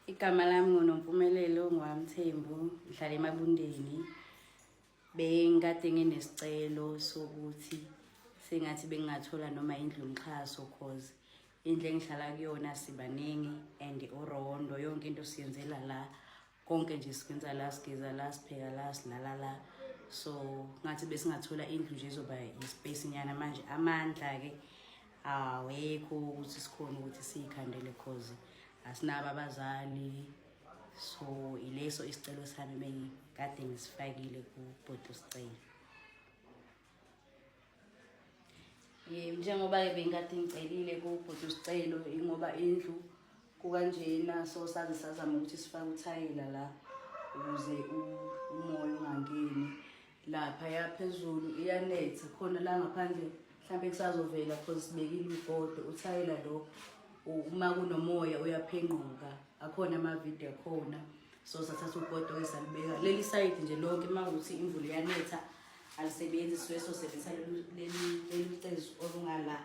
Igama lami nguNompumelelo Ngwamthembu, ngihlala eMabundeni. Bengikade nginesicelo sokuthi sengathi bengingathola noma indlu yomxhaso cause indlu engihlala kuyona sibaningi and uRondo yonke into siyenzela la. Konke nje sikwenza la, sigeza la, sipheka la, silala la. So ngathi besingathola indlu nje izoba ispace nyana manje amandla ke awekho ukuthi sikhona ukuthi siyikhandele cause asinabo abazali. So ileso isicelo sami bengikade ngisifakile kubhodi usicelo. Njengoba bengikade ngicelile kubhodi usicelo ingoba indlu kukanjena, so saze sazama ukuthi sifake uthayila la ukuze umoya ungangeni. Lapha yaphezulu iyanetha khona la ngaphandle mhlambe kusazovela cause sibekile ibhodo uthayila lo uma kunomoya uyaphenquka. Akhona amavidiyo akhona, so sathatha ubhodo wesalibeka leli side nje lonke mawukuthi imvula iyanetha alisebenzi siwe sosebenzisa leli ucezu olungala.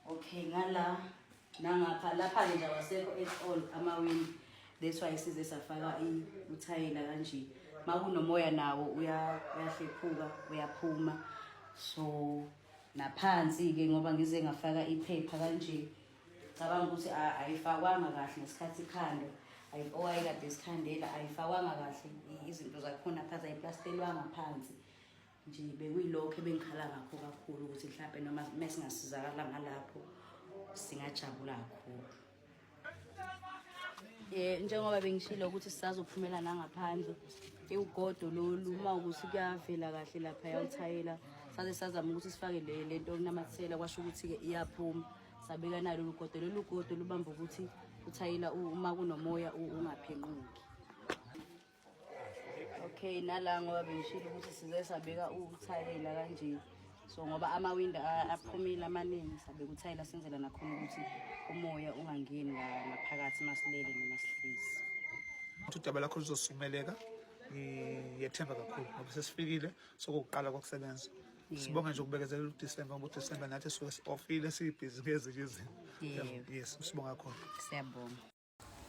Okay, ngala nangapha lapha nje awasekho at all amawindi, that's why size safaka uthayila kanje. Makunomoya nawo uyahlephuka uyaphuma. So naphansi ke ngoba ngize ngafaka iphepha kanje, cabanga ukuthi ayifakwanga kahle ngesikhathi ikhando, owayekade isikhandela ayifakwanga kahle izinto zakhona phansi, ayiplastelwanga phansi nje. Bekuyilokho ebengikhala ngakho kakhulu ukuthi mhlawumbe noma mesingasizakala ngalapho singajabula kakhulu. Njengoba bengishilo ukuthi sisazophumela nangaphandle ugodo lolu uma ukuthi kuyavela kahle lapha yawuthayela, saze sazama ukuthi sifake lento yokunamathisela kwasho ukuthi ke iyaphuma. Sabeka nalo ugodo, lolu ugodo lubamba ukuthi uthayela uma kunomoya ungaphenquki. Okay, nala ngoba bengishilo ukuthi size sabeka uthayela kanje, so ngoba amawindi aphumile amaningi sabeka uthayela senzela nakhona ukuthi umoya ungangeni ngaphakathi masilele noma sihlezi. Udaba lakho luzosumeleka, ngiyethemba kakhulu ngoba sesifikile sokuqala kokusebenza. Sibonga nje ukubekezela uDisemba ngoba uDisemba nathi suke si-offile sibhizi ngezinye izinto. Yes, sibonga kakhulu. Siyabonga.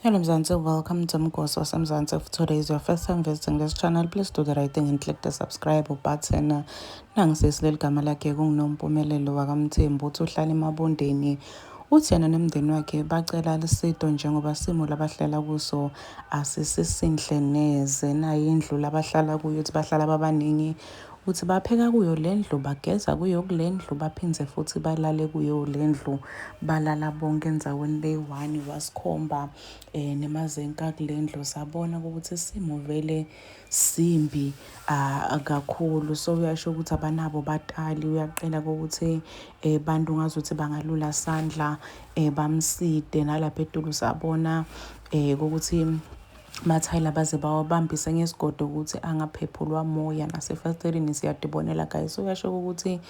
Hello Mzansi, welcome to Mgosi waseMzansi. If today is your first time visiting this channel, please do the right thing and click the subscribe button. Nangisesileli gama lakhe kunguNompumelelo wakamthembu, uthi uhlala eMabundeni. Uthi yena nemndeni wakhe bacela lisito njengoba simo labahlala kuso asisisinhle neze. Nayo indlu labahlala kuyo uthi bahlala babaningi. Uthi bapheka kuyo lendlu, bageza kuyo kulendlu, baphindze futhi balale kuyo lendlu, balala bonke enzaweni le-1. Wasikhomba nemazenka kulendlu, sabona ukuthi isimo vele simbi kakhulu. So uyasho ukuthi abanabo batali, uyaqela ukuthi bantu ngazuthi bangalula sandla bamside. Nalapha eTulu sabona ukuthi mathayila baze bawabambise ngesigodo ukuthi angaphephulwa moya, nasefastelini siyadibonela guys. Uyasho ukuthi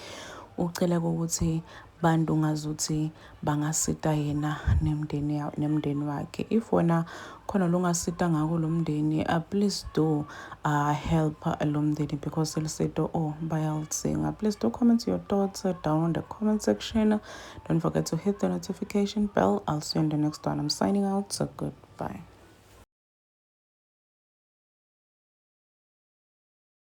ucela ukuthi bantu ngazuthi bangasita yena nemndeni wakhe. If wena khona longasita ngako lo mndeni, please do help lo mndeni because elisito bayalidinga. Please do comment your thoughts down on the comment section. Don't forget to hit the notification bell. I'll see you in the next one. I'm signing out, so goodbye.